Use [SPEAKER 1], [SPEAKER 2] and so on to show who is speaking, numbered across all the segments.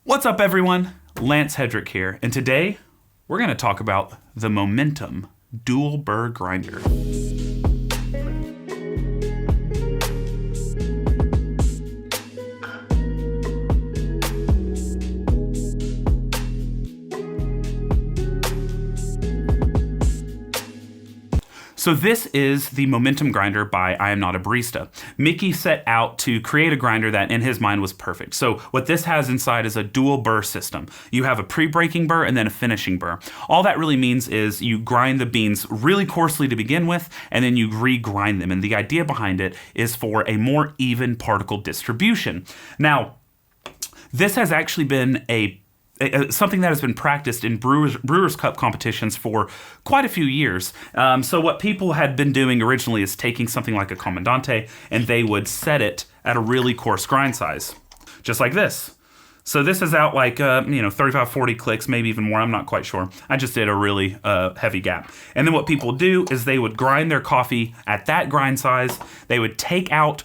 [SPEAKER 1] What's up, everyone? Lance Hedrick here, and today we're going to talk about the MOMENTEM dual burr grinder. So this is the MOMENTEM grinder by I Am Not a Barista. Mickie set out to create a grinder that in his mind was perfect. So what this has inside is a dual burr system. You have a pre-breaking burr and then a finishing burr. All that really means is you grind the beans really coarsely to begin with, and then you re-grind them. And the idea behind it is for a more even particle distribution. Now, this has actually been something that has been practiced in Brewers Cup competitions for quite a few years. So what people had been doing originally is taking something like a Comandante and they would set it at a really coarse grind size, just like this. So this is out like 35, 40 clicks, maybe even more. I'm not quite sure. I just did a really heavy gap. And then what people do is they would grind their coffee at that grind size. They would take out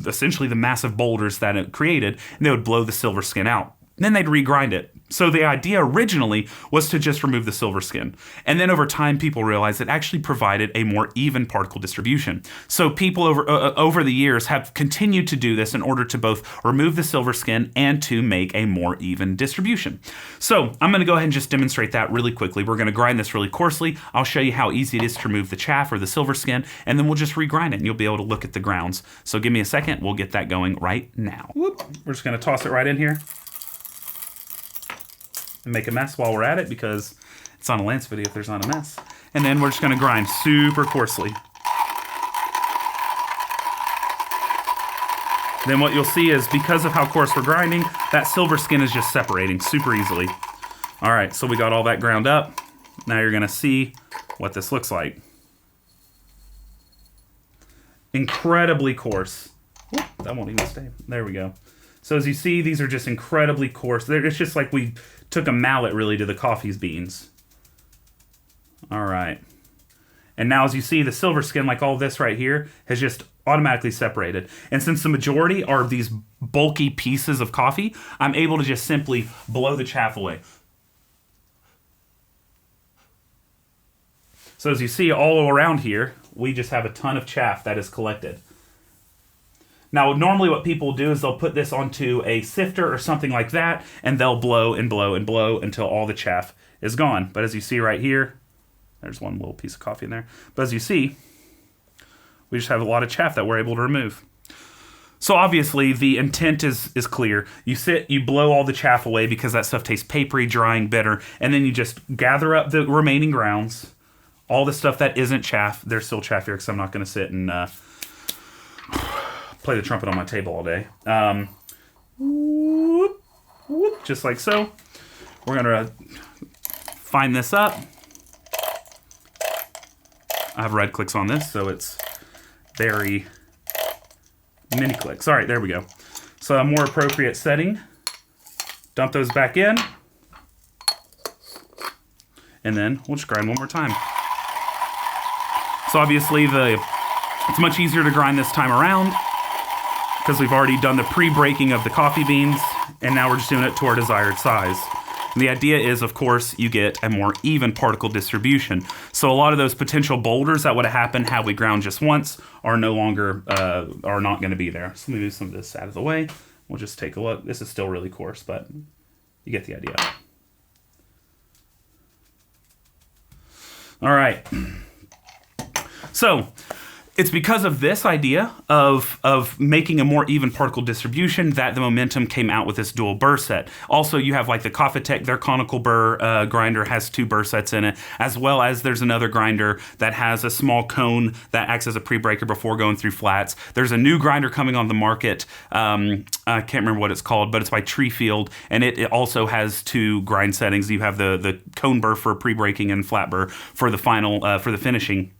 [SPEAKER 1] essentially the massive boulders that it created, and they would blow the silver skin out. Then they'd regrind it. So the idea originally was to just remove the silver skin. And then over time, people realized it actually provided a more even particle distribution. So people over the years have continued to do this in order to both remove the silver skin and to make a more even distribution. So I'm going to go ahead and just demonstrate that really quickly. We're going to grind this really coarsely. I'll show you how easy it is to remove the chaff or the silver skin, and then we'll just regrind it, and you'll be able to look at the grounds. So give me a second. We'll get that going right now. Whoop. We're just going to toss it right in here and make a mess while we're at it, because it's on a Lance video if there's not a mess. And then we're just going to grind super coarsely. Then what you'll see is, because of how coarse we're grinding, that silver skin is just separating super easily. All right, so we got all that ground up. Now you're going to see what this looks like. Incredibly coarse. Ooh, that won't even stay. There we go. So as you see, these are just incredibly coarse. It's just like we took a mallet really to the coffee beans. All right. And now as you see, the silver skin, like all this right here, has just automatically separated. And since the majority are these bulky pieces of coffee, I'm able to just simply blow the chaff away. So as you see, all around here, we just have a ton of chaff that is collected. Now, normally what people do is they'll put this onto a sifter or something like that, and they'll blow and blow and blow until all the chaff is gone. But as you see right here, there's one little piece of coffee in there. But as you see, we just have a lot of chaff that we're able to remove. So obviously the intent is clear. You blow all the chaff away because that stuff tastes papery, drying, bitter, and then you just gather up the remaining grounds, all the stuff that isn't chaff. There's still chaff here because I'm not going to sit and play the trumpet on my table all day. Whoop, whoop, just like so. We're going to find this up. I have red clicks on this, so it's very mini clicks. All right, there we go. So a more appropriate setting. Dump those back in. And then we'll just grind one more time. So obviously it's much easier to grind this time around, because we've already done the pre-breaking of the coffee beans, and now we're just doing it to our desired size. And the idea is, of course, you get a more even particle distribution. So a lot of those potential boulders that would have happened had we ground just once are no longer, are not going to be there. So let me move some of this out of the way. We'll just take a look. This is still really coarse, but you get the idea. All right. So it's because of this idea of making a more even particle distribution that the MOMENTEM came out with this dual burr set. Also, you have like the Coffetech, their conical burr grinder has 2 burr sets in it, as well as there's another grinder that has a small cone that acts as a pre-breaker before going through flats. There's a new grinder coming on the market. I can't remember what it's called, but it's by Treefield, and it also has 2 grind settings. You have the cone burr for pre-breaking and flat burr for the final, for the finishing.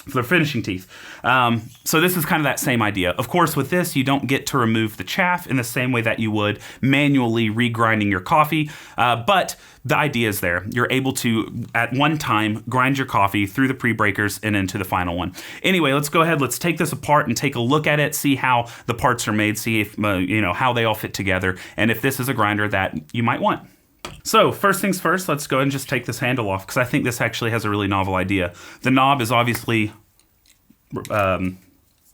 [SPEAKER 1] for the finishing teeth. So this is kind of that same idea. Of course, with this, you don't get to remove the chaff in the same way that you would manually regrinding your coffee, but the idea is there. You're able to, at one time, grind your coffee through the pre-breakers and into the final one. Anyway, let's go ahead. Let's take this apart and take a look at it, see how the parts are made, see if, how they all fit together, and if this is a grinder that you might want. So first things first, let's go ahead and just take this handle off because I think this actually has a really novel idea. The knob is obviously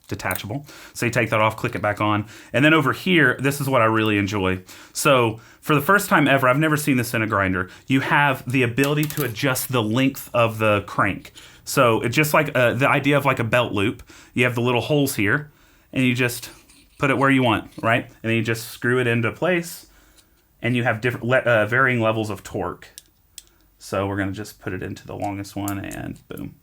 [SPEAKER 1] detachable. So you take that off, click it back on. And then over here, this is what I really enjoy. So for the first time ever, I've never seen this in a grinder, you have the ability to adjust the length of the crank. So it's just like the idea of like a belt loop. You have the little holes here and you just put it where you want, right? And then you just screw it into place. And you have different varying levels of torque. So we're going to just put it into the longest one and boom.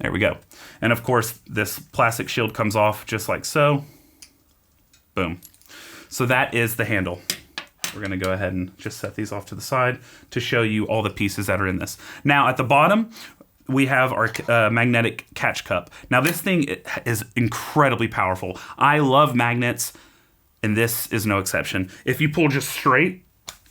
[SPEAKER 1] There we go. And of course, this plastic shield comes off just like so. Boom. So that is the handle. We're going to go ahead and just set these off to the side to show you all the pieces that are in this. Now at the bottom, we have our magnetic catch cup. Now this thing is incredibly powerful. I love magnets, and this is no exception. If you pull just straight,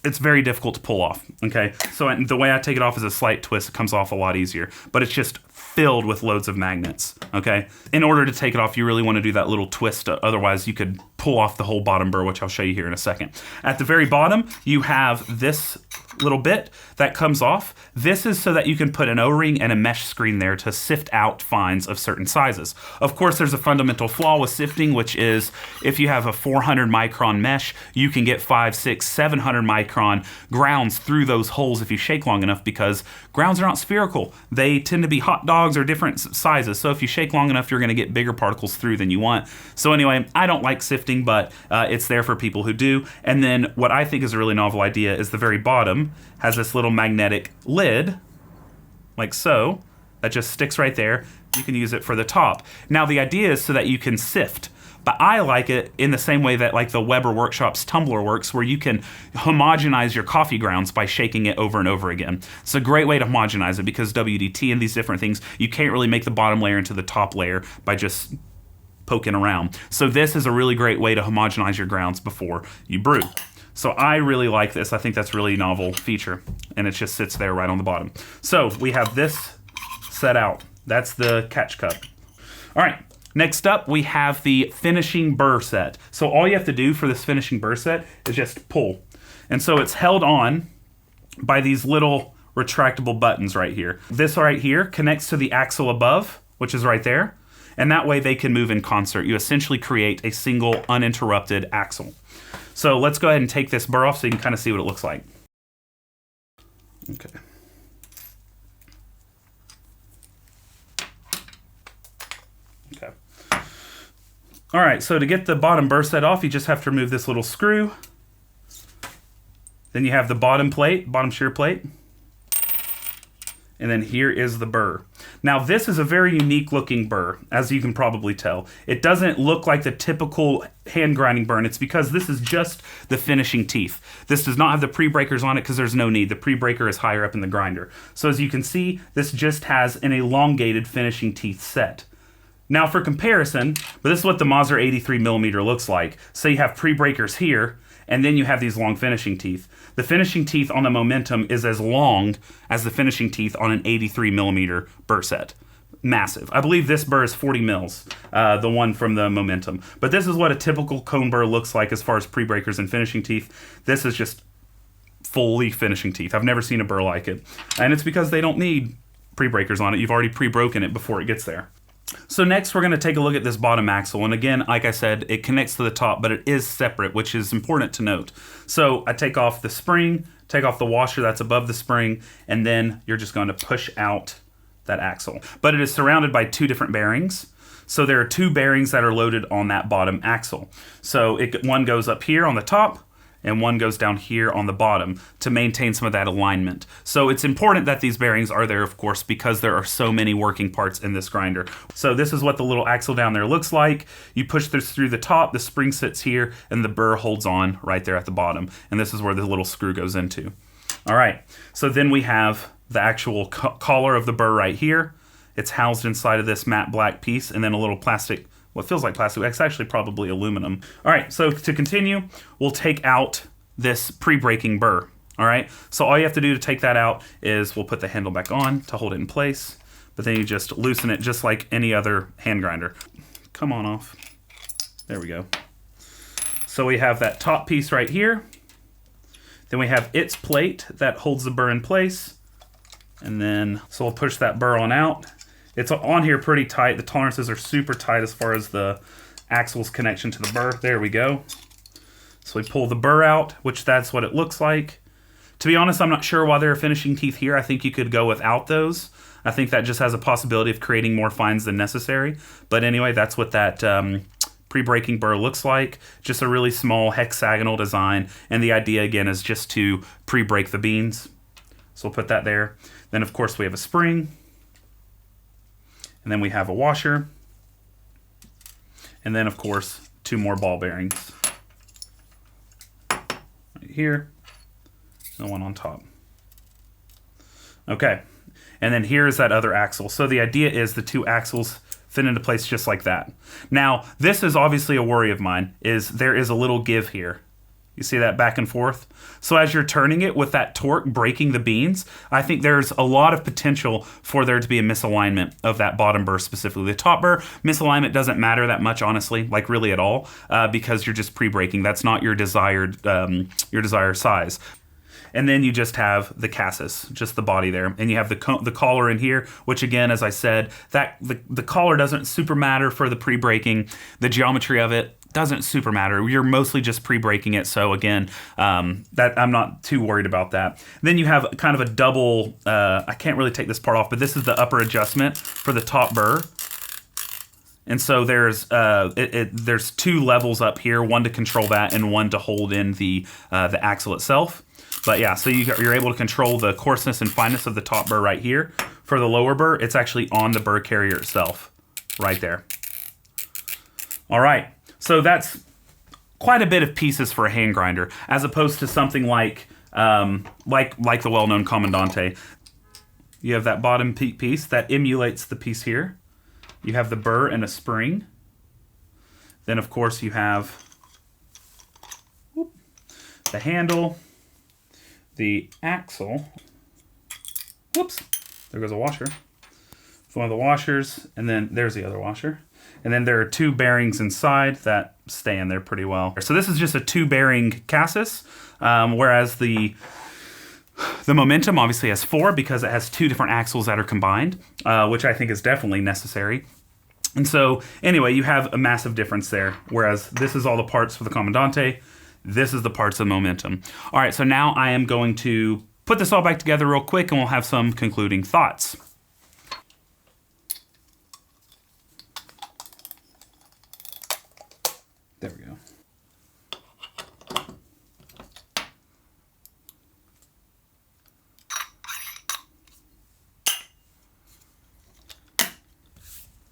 [SPEAKER 1] it's very difficult to pull off, okay? So the way I take it off is a slight twist. It comes off a lot easier, but it's just filled with loads of magnets, okay? In order to take it off, you really want to do that little twist. Otherwise, you could pull off the whole bottom burr, which I'll show you here in a second. At the very bottom, you have this little bit that comes off. This is so that you can put an O-ring and a mesh screen there to sift out fines of certain sizes. Of course, there's a fundamental flaw with sifting, which is if you have a 400 micron mesh, you can get 500, 600, 700 micron grounds through those holes if you shake long enough, because grounds are not spherical. They tend to be hot dogs or different sizes. So if you shake long enough, you're going to get bigger particles through than you want. So anyway, I don't like sifting, but it's there for people who do. And then what I think is a really novel idea is the very bottom has this little magnetic lid, like so, that just sticks right there. You can use it for the top. Now the idea is so that you can sift, but I like it in the same way that like the Weber Workshop's tumbler works, where you can homogenize your coffee grounds by shaking it over and over again. It's a great way to homogenize it because WDT and these different things, you can't really make the bottom layer into the top layer by just poking around. So this is a really great way to homogenize your grounds before you brew. So I really like this. I think that's a really novel feature, and it just sits there right on the bottom. So we have this set out. That's the catch cup. All right, next up we have the finishing burr set. So all you have to do for this finishing burr set is just pull. And so it's held on by these little retractable buttons right here. This right here connects to the axle above, which is right there, and that way they can move in concert. You essentially create a single uninterrupted axle. So let's go ahead and take this burr off so you can kind of see what it looks like. Okay. Okay. All right, so to get the bottom burr set off, you just have to remove this little screw. Then you have the bottom plate, bottom shear plate. And then here is the burr. Now this is a very unique looking burr, as you can probably tell. It doesn't look like the typical hand grinding burr, and it's because this is just the finishing teeth. This does not have the pre-breakers on it because there's no need. The pre-breaker is higher up in the grinder. So as you can see, this just has an elongated finishing teeth set. Now for comparison, but this is what the Mazzer 83mm looks like. So you have pre-breakers here, and then you have these long finishing teeth. The finishing teeth on the Momentum is as long as the finishing teeth on an 83mm burr set. Massive. I believe this burr is 40 mils, the one from the Momentum. But this is what a typical cone burr looks like as far as pre-breakers and finishing teeth. This is just fully finishing teeth. I've never seen a burr like it. And it's because they don't need pre-breakers on it. You've already pre-broken it before it gets there. So next we're going to take a look at this bottom axle, and again, like I said, it connects to the top, but it is separate, which is important to note. So I take off the spring, take off the washer that's above the spring, and then you're just going to push out that axle. But it is surrounded by two different bearings. So there are two bearings that are loaded on that bottom axle. So one goes up here on the top, and one goes down here on the bottom to maintain some of that alignment. So it's important that these bearings are there, of course, because there are so many working parts in this grinder. So this is what the little axle down there looks like. You push this through the top, the spring sits here, and the burr holds on right there at the bottom. And this is where the little screw goes into. All right, so then we have the actual collar of the burr right here. It's housed inside of this matte black piece, and then a little plastic, what feels like plastic. It's actually probably aluminum. All right, so to continue, we'll take out this pre-breaking burr. All right, so all you have to do to take that out is we'll put the handle back on to hold it in place, but then you just loosen it just like any other hand grinder. Come on off. There we go. So we have that top piece right here. Then we have its plate that holds the burr in place. And then, so we'll push that burr on out. It's on here pretty tight. The tolerances are super tight as far as the axle's connection to the burr. There we go. So we pull the burr out, which that's what it looks like. To be honest, I'm not sure why there are finishing teeth here. I think you could go without those. I think that just has a possibility of creating more fines than necessary. But anyway, that's what that pre-breaking burr looks like. Just a really small hexagonal design. And the idea, again, is just to pre-break the beans. So we'll put that there. Then, of course, we have a spring. And then we have a washer. And then, of course, 2 more ball bearings. Right here. And one on top. Okay. And then here's that other axle. So the idea is the 2 axles fit into place just like that. Now, this is obviously a worry of mine, is there is a little give here. You see that back and forth? So as you're turning it with that torque breaking the beans, I think there's a lot of potential for there to be a misalignment of that bottom burr specifically. The top burr, misalignment doesn't matter that much, honestly, like really at all, because you're just pre-breaking. That's not your desired size. And then you just have the chassis, just the body there. And you have the collar in here, which again, as I said, that the collar doesn't super matter for the pre-breaking. The geometry of it doesn't super matter. You're mostly just pre-breaking it. So again, that I'm not too worried about that. Then you have kind of a double, I can't really take this part off, but this is the upper adjustment for the top burr. And so there's 2 levels up here, one to control that and one to hold in the axle itself. But yeah, so you're able to control the coarseness and fineness of the top burr right here. For the lower burr, it's actually on the burr carrier itself, right there. All right, so that's quite a bit of pieces for a hand grinder, as opposed to something like the well-known Comandante. You have that bottom piece that emulates the piece here. You have the burr and a spring. Then, of course, you have the handle, the axle. Whoops, there goes a washer. It's one of the washers, and then there's the other washer. And then there are 2 bearings inside that stay in there pretty well. So this is just a 2-bearing chassis, whereas the Momentem obviously has 4 because it has 2 different axles that are combined, which I think is definitely necessary. And so, anyway, you have a massive difference there, whereas this is all the parts for the Comandante. This is the parts of the Momentem. All right, so now I am going to put this all back together real quick, and we'll have some concluding thoughts. There we go.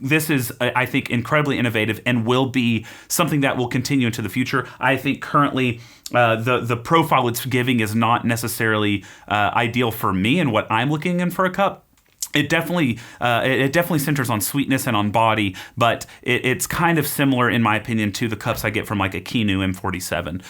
[SPEAKER 1] This is, I think, incredibly innovative and will be something that will continue into the future. I think currently the profile it's giving is not necessarily ideal for me and what I'm looking in for a cup. It definitely centers on sweetness and on body, but it's kind of similar, in my opinion, to the cups I get from like a Kinu M47.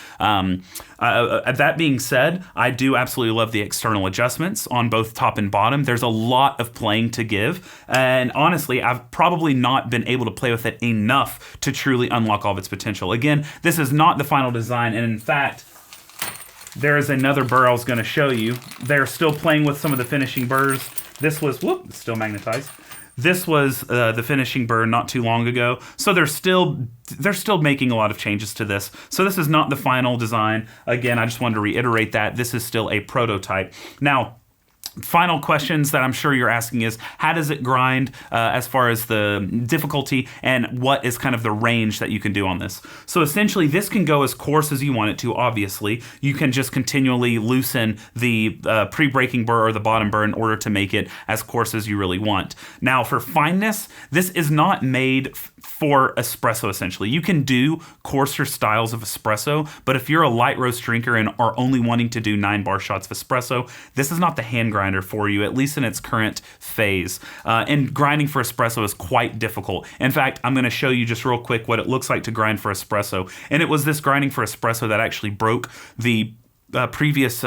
[SPEAKER 1] That being said, I do absolutely love the external adjustments on both top and bottom. There's a lot of playing to give, and honestly, I've probably not been able to play with it enough to truly unlock all of its potential. Again, this is not the final design, and in fact, there is another burr I was going to show you. They're still playing with some of the finishing burrs. This was, it's still magnetized. This was the finishing burr not too long ago. So they're still making a lot of changes to this. So this is not the final design. Again, I just wanted to reiterate that this is still a prototype. Now, final questions that I'm sure you're asking is, how does it grind as far as the difficulty, and what is kind of the range that you can do on this? So essentially, this can go as coarse as you want it to, obviously. You can just continually loosen the pre-breaking burr or the bottom burr in order to make it as coarse as you really want. Now, for fineness, this is not made for espresso, essentially. You can do coarser styles of espresso, but if you're a light roast drinker and are only wanting to do 9 bar shots of espresso, this is not the hand grinder for you, at least in its current phase. And grinding for espresso is quite difficult. In fact, I'm going to show you just real quick what it looks like to grind for espresso. And it was this grinding for espresso that actually broke the previous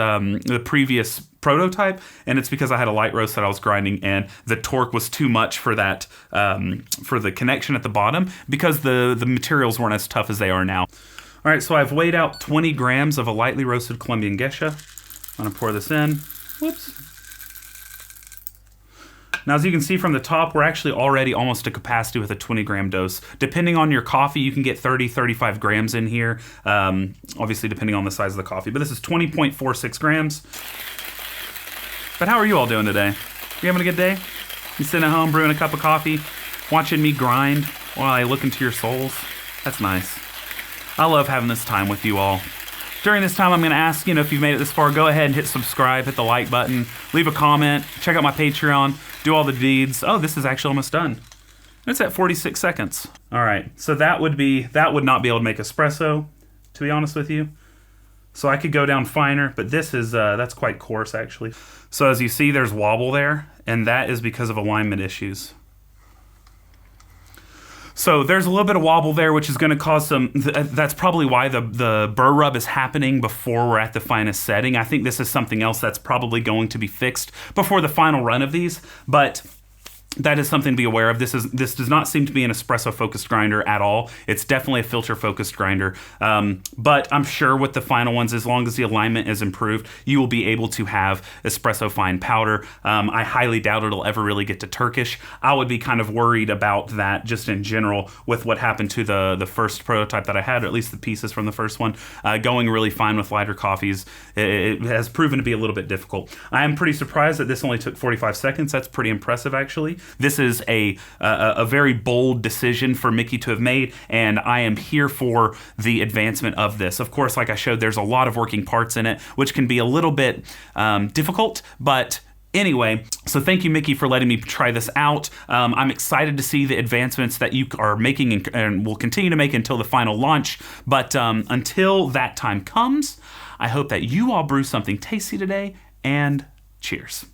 [SPEAKER 1] prototype, and it's because I had a light roast that I was grinding and the torque was too much for that for the connection at the bottom, because the materials weren't as tough as they are now. All right, so I've weighed out 20 grams of a lightly roasted Colombian geisha. I'm gonna pour this in. Whoops. Now, as you can see from the top, we're actually already almost to capacity with a 20-gram dose. Depending on your coffee, you can get 30, 35 grams in here, obviously depending on the size of the coffee. But this is 20.46 grams. But how are you all doing today? You having a good day? You sitting at home brewing a cup of coffee, watching me grind while I look into your souls? That's nice. I love having this time with you all. During this time, I'm going to ask, if you've made it this far, go ahead and hit subscribe, hit the like button, leave a comment, check out my Patreon, do all the deeds. Oh, this is actually almost done. It's at 46 seconds. All right, so that would not be able to make espresso, to be honest with you. So I could go down finer, but this is, that's quite coarse actually. So as you see, there's wobble there, and that is because of alignment issues. So there's a little bit of wobble there, which is going to cause some, that's probably why the burr rub is happening before we're at the finest setting. I think this is something else that's probably going to be fixed before the final run of these, but that is something to be aware of. This does not seem to be an espresso-focused grinder at all. It's definitely a filter-focused grinder. But I'm sure with the final ones, as long as the alignment is improved, you will be able to have espresso fine powder. I highly doubt it'll ever really get to Turkish. I would be kind of worried about that just in general with what happened to the first prototype that I had, or at least the pieces from the first one. Going really fine with lighter coffees, it has proven to be a little bit difficult. I am pretty surprised that this only took 45 seconds. That's pretty impressive, actually. This is a very bold decision for Mickie to have made, and I am here for the advancement of this. Of course, like I showed, there's a lot of working parts in it, which can be a little bit difficult, but anyway, so thank you, Mickie, for letting me try this out. I'm excited to see the advancements that you are making and will continue to make until the final launch, but until that time comes, I hope that you all brew something tasty today, and cheers.